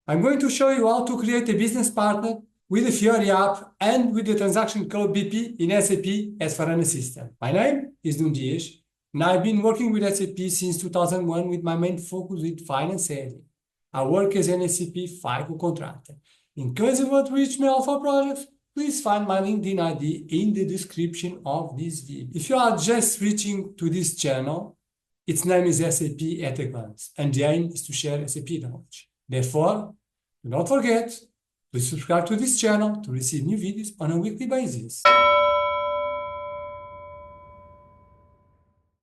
I'm going to show you how to create a business partner with the Fiori app and with the transaction code BP in SAP S/4HANA system. My name is Nuno Dias, and I've been working with SAP since 2001 with my main focus with finance area. I work as an SAP FICO contractor. In case you want to reach me for projects, please find my LinkedIn ID in the description of this video. If you are just reaching to this channel, its name is SAP at a glance, and the aim is to share SAP knowledge. Therefore, do not forget to subscribe to this channel to receive new videos on a weekly basis.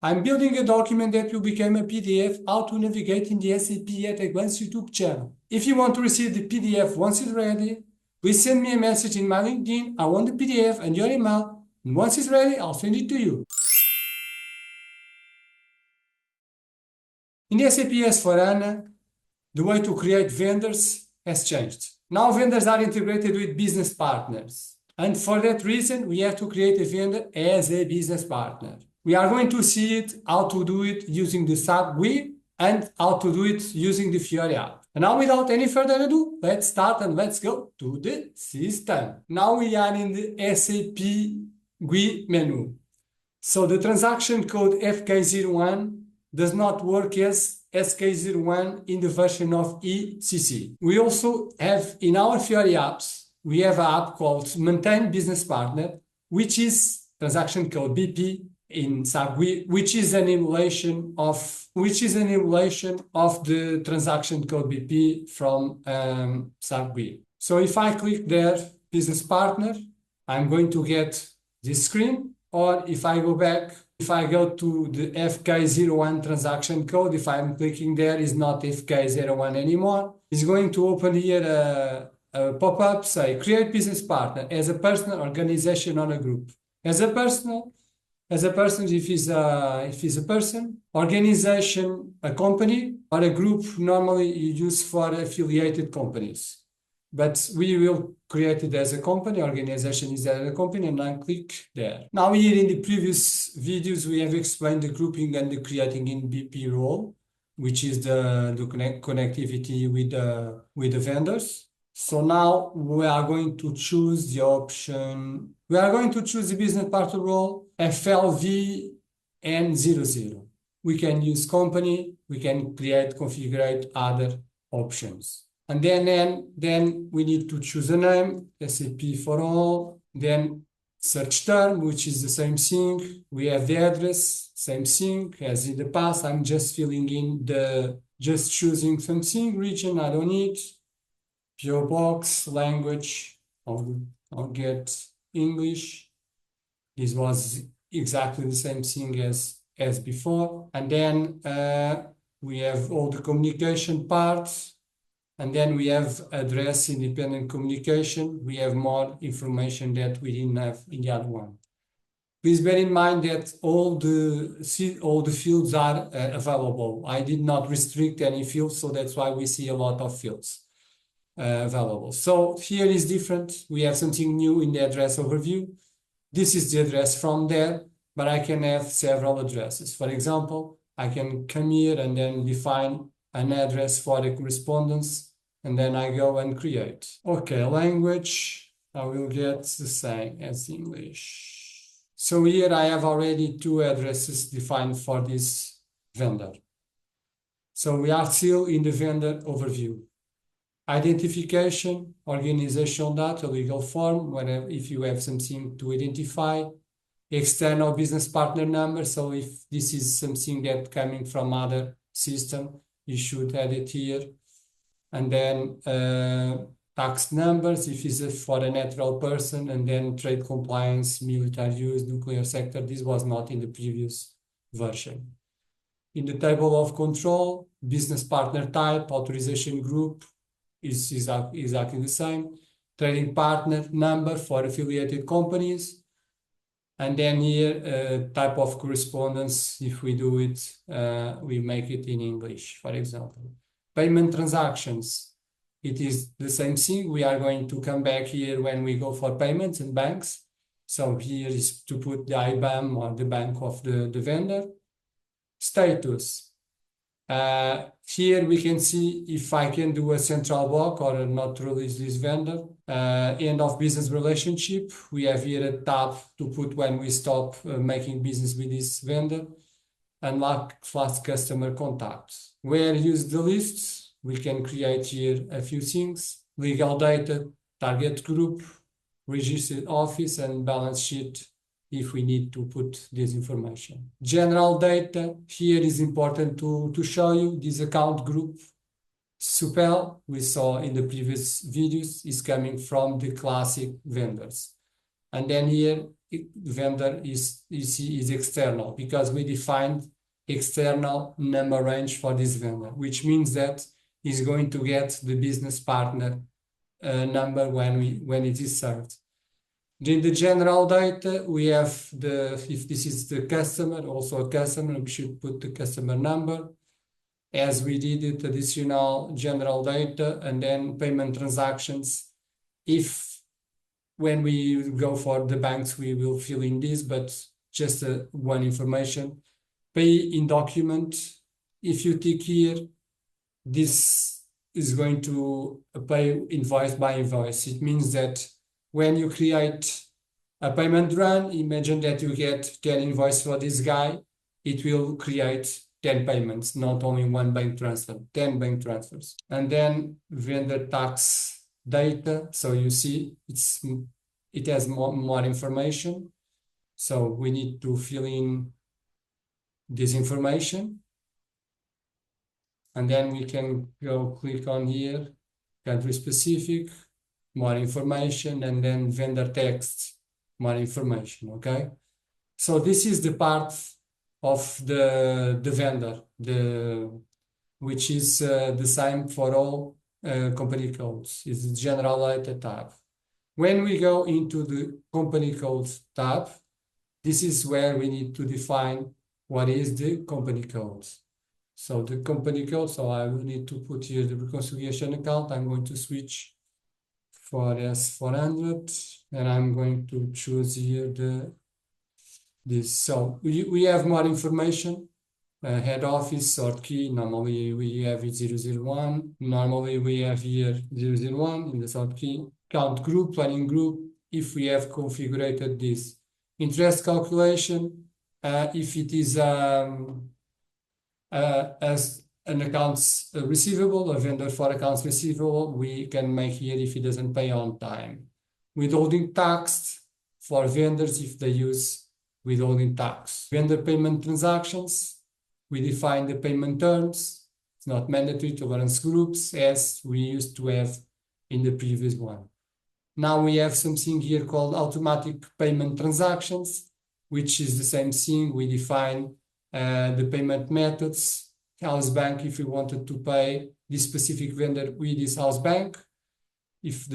I'm building a document that will become a PDF how to navigate in the SAP at a glance YouTube channel. If you want to receive the PDF once it's ready, please send me a message in my LinkedIn. I want the PDF and your email, and once it's ready, I'll send it to you. In the SAP S/4HANA, the way to create vendors has changed. Now vendors are integrated with business partners. And for that reason, we have to create a vendor as a business partner. We are going to see it, how to do it using the SAP GUI and how to do it using the Fiori app. And now without any further ado, let's start and let's go to the system. Now we are in the SAP GUI menu. So the transaction code FK01 does not work as SK01 in the version of ECC. We also have in our Fiori apps, we have an app called Maintain Business Partner, which is transaction code BP in SAP GUI, which is an emulation of the transaction code BP from SAP GUI. So if I click there, business partner, I'm going to get this screen. Or if I go back, if I go to the FK01 transaction code, if I'm clicking there, is not FK01 anymore. It's going to open here a pop-up, say, create business partner as a personal, organization, or a group. As a person, if he's a person, organization, a company, or a group, normally you use for affiliated companies. But we will create it as a company, organization is as a company, and I click there. Now here in the previous videos, we have explained the grouping and the creating in BP role, which is the connectivity with the vendors. So now we are going to choose the option, we are going to choose the business partner role, FLV and 00. We can use company, we can configure other options. And then we need to choose a name, SAP for all, then search term, which is the same thing. We have the address, same thing as in the past. I'm just filling in just choosing something, region, I don't need, PO box, language, I'll get English. This was exactly the same thing as before. And then we have all the communication parts. And then we have address independent communication. We have more information that we didn't have in the other one. Please bear in mind that all the fields are available. I did not restrict any fields, so that's why we see a lot of fields available. So here is different. We have something new in the address overview. This is the address from there, but I can have several addresses. For example, I can come here and then define an address for the correspondence, and then I go and create. Okay, language, I will get the same as English. So here I have already two addresses defined for this vendor. So we are still in the vendor overview. Identification, organizational data, legal form, whenever if you have something to identify. External business partner number, so if this is something that coming from other system, you should add it here. And then tax numbers, if it's for a natural person, and then trade compliance, military use, nuclear sector. This was not in the previous version. In the table of control, business partner type, authorization group is exactly the same. Trading partner number for affiliated companies. And then here, type of correspondence, if we do it, we make it in English, for example. Payment transactions, it is the same thing. We are going to come back here when we go for payments and banks. So here is to put the IBAN or the bank of the vendor. Status, Here we can see if I can do a central block or not release this vendor. End of business relationship. We have here a tab to put when we stop making business with this vendor. Unlock last customer contacts. Where use the lists, we can create here a few things. Legal data, target group, registered office, and balance sheet if we need to put this information. General data, here is important to show you this account group. Supel, we saw in the previous videos, is coming from the classic vendors. And then here, vendor is external because we defined external number range for this vendor, which means that he's going to get the business partner number when it is served. In the general data, we have if this is the customer, also a customer, we should put the customer number as we did it, additional general data, and then payment transactions. When we go for the banks, we will fill in this, but just one information. Pay in document. If you tick here, this is going to pay invoice by invoice. It means that when you create a payment run, imagine that you get 10 invoices for this guy. It will create 10 payments, not only one bank transfer, 10 bank transfers. And then vendor tax data. So you see it has more information. So we need to fill in this information. And then we can go click on here, country specific, more information, and then vendor text, more information, okay? So this is the part of the vendor, which is the same for all company codes. It's the general data tab. When we go into the company codes tab, this is where we need to define what is the company code. So the company code, so I will need to put here the reconciliation account. I'm going to switch for S400, and I'm going to choose here this. So we have more information. Head office, sort key, normally we have it 001. Normally we have here 001 in the sort key. Count group, planning group, if we have configured this. Interest calculation, if it is as an accounts receivable, a vendor for accounts receivable, we can make here if he doesn't pay on time. Withholding tax for vendors if they use withholding tax. Vendor payment transactions, we define the payment terms. It's not mandatory. Tolerance groups as we used to have in the previous one. Now we have something here called automatic payment transactions, which is the same thing. We define the payment methods, house bank if we wanted to pay this specific vendor with this house bank, if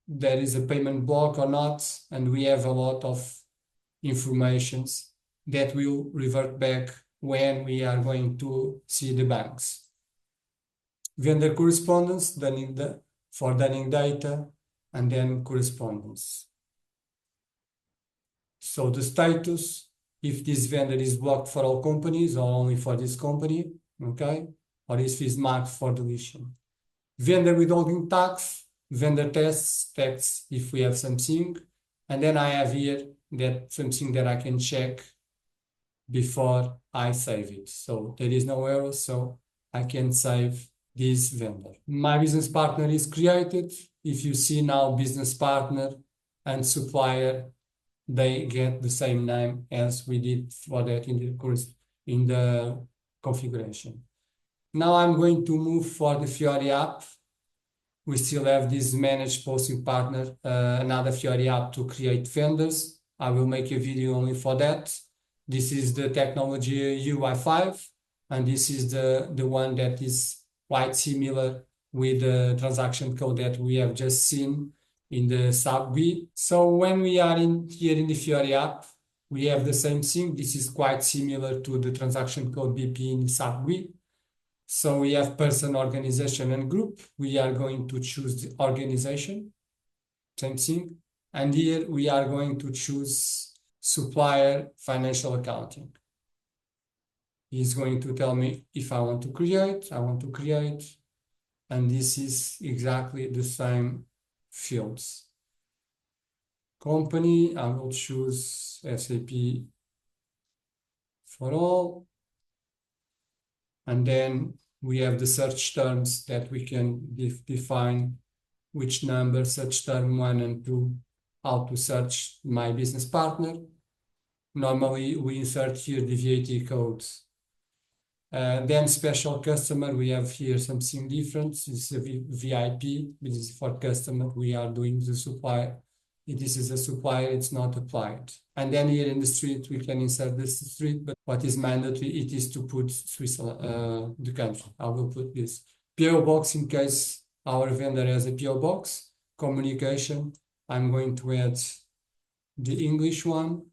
there is a payment block or not, and we have a lot of informations that will revert back when we are going to see the banks. Vendor correspondence, for dunning data, and then correspondence. So the status, if this vendor is blocked for all companies or only for this company, okay? Or if it's marked for deletion. Vendor withholding tax, vendor tax if we have something. And then I have here something that I can check before I save it. So there is no error, so I can save this vendor. My business partner is created. If you see now business partner and supplier, they get the same name as we did for that in the configuration. Now I'm going to move for the Fiori app. We still have this managed posting partner, another Fiori app to create vendors. I will make a video only for that. This is the technology UI5, and this is the one that is quite similar with the transaction code that we have just seen in the SAP GUI. So when we are here in the Fiori app, we have the same thing. This is quite similar to the transaction code BP in SAP GUI. So we have person, organization, and group. We are going to choose the organization, same thing. And here we are going to choose supplier financial accounting. He's going to tell me if I want to create, and this is exactly the same fields. Company, I will choose SAP for all. And then we have the search terms that we can define which number, search term 1 and 2, how to search my business partner. Normally, we insert here the VAT codes. Then special customer, we have here something different. It's a VIP. This is for customer. We are doing the supply. This is a supplier, it's not applied. And then here in the street, we can insert this street, but what is mandatory, it is to put Switzerland, the country. I will put this. PO box in case our vendor has a PO box. Communication, I'm going to add the English one.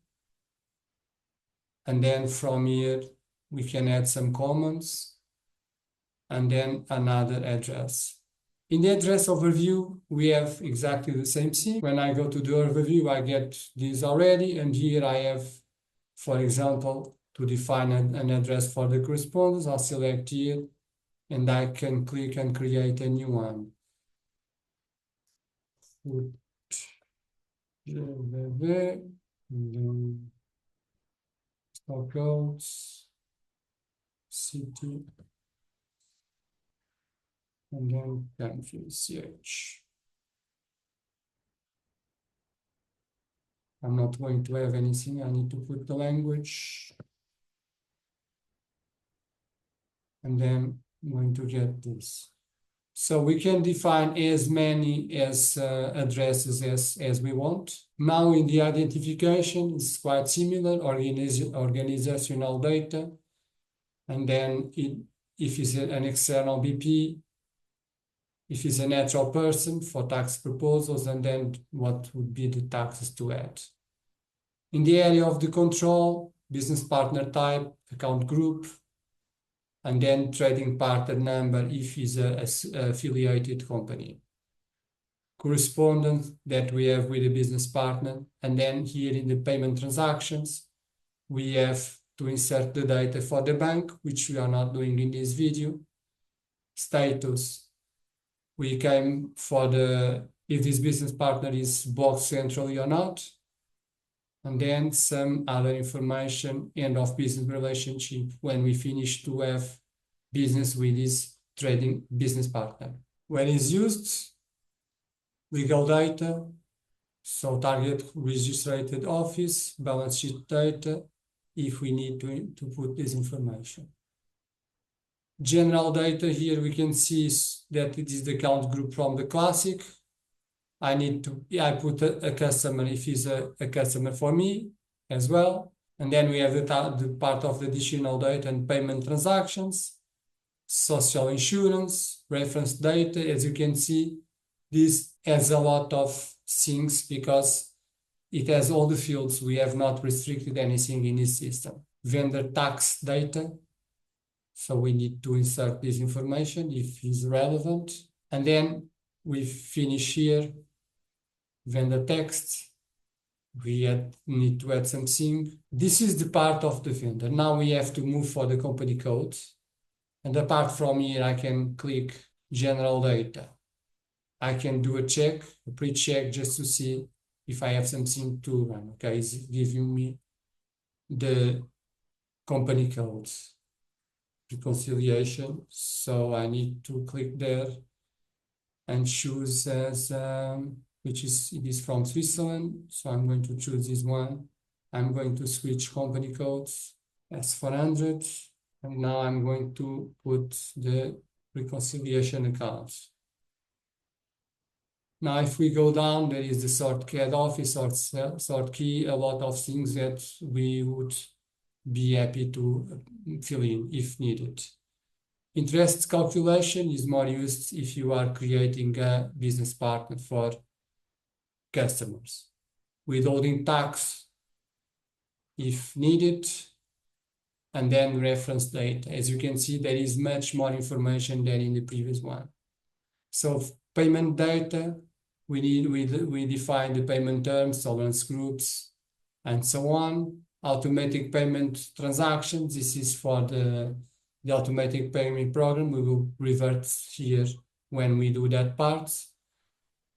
And then from here, we can add some comments and then another address. In the address overview, we have exactly the same thing. When I go to the overview, I get this already. And here I have, for example, to define an address for the correspondence. I'll select here and I can click and create a new one. Stock codes, city, and then country CH. I'm not going to have anything. I need to put the language. And then I'm going to get this. So we can define as many as addresses as we want. Now in the identification, it's quite similar, organizational data. And then if it's an external BP, if it's a natural person for tax proposals, and then what would be the taxes to add. In the area of the control, business partner type, account group, and then trading partner number if it's a affiliated company. Correspondence that we have with the business partner. And then here in the payment transactions, we have to insert the data for the bank, which we are not doing in this video. Status. We came for if this business partner is blocked centrally or not. And then some other information, end of business relationship, when we finish to have business with this trading business partner. When it's used, legal data, so target registered office, balance sheet data, if we need to put this information. General data, here we can see that it is the account group from the classic. I put a customer if he's a customer for me as well. And then we have the part of the additional data and payment transactions, social insurance, reference data. As you can see, this has a lot of things because it has all the fields. We have not restricted anything in this system. Vendor tax data. So we need to insert this information if it's relevant. And then we finish here. Vendor text. We need to add something. This is the part of the vendor. Now we have to move for the company code. And apart from here, I can click general data. I can do a check, a pre-check, just to see if I have something to run. Okay, it's giving me the company codes. Reconciliation. So I need to click there and choose as it is from Switzerland. So I'm going to choose this one. I'm going to switch company codes S400. And now I'm going to put the reconciliation accounts. Now, if we go down, there is the sort CAD office, sort key, a lot of things that we would be happy to fill in if needed. Interest calculation is more used if you are creating a business partner for customers. Withholding tax if needed, and then reference date. As you can see, there is much more information than in the previous one. So payment data, we define the payment terms, tolerance groups, and so on. automatic payment transactions. This is for the automatic payment program. We will revert here when we do that part.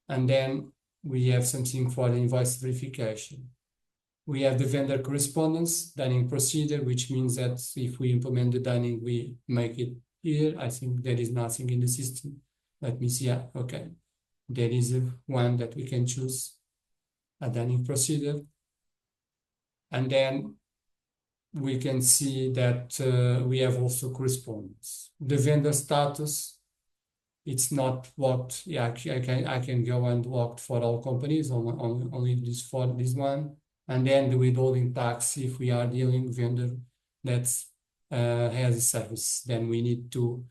And then we have something for the invoice verification. We have the vendor correspondence dunning procedure, which means that if we implement the dunning, we make it here. I think there is nothing in the system. Let me see. Okay. There is one that we can choose, a dunning procedure. And then we can see that we have also correspondence. The vendor status, it's not locked. Yeah, I can go and lock for all companies, only this for this one. And then the withholding tax, if we are dealing with vendor that has a service, then we need to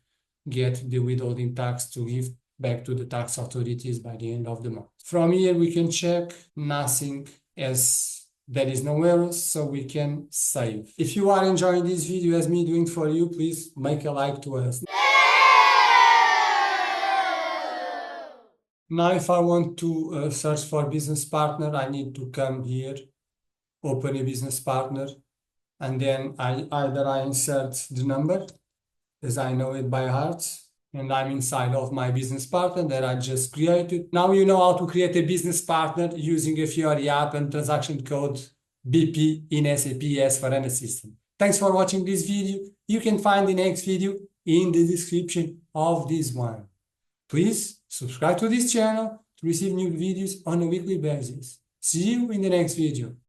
get the withholding tax to give back to the tax authorities by the end of the month. From here, we can check nothing as there is no errors, so we can save. If you are enjoying this video as me doing for you, please make a like to us. Now, if I want to search for business partner, I need to come here, open a business partner, and then I insert the number, as I know it by heart, and I'm inside of my business partner that I just created. Now you know how to create a business partner using a Fiori app and transaction code BP in SAP S/4HANA system. Thanks for watching this video. You can find the next video in the description of this one. Please subscribe to this channel to receive new videos on a weekly basis. See you in the next video.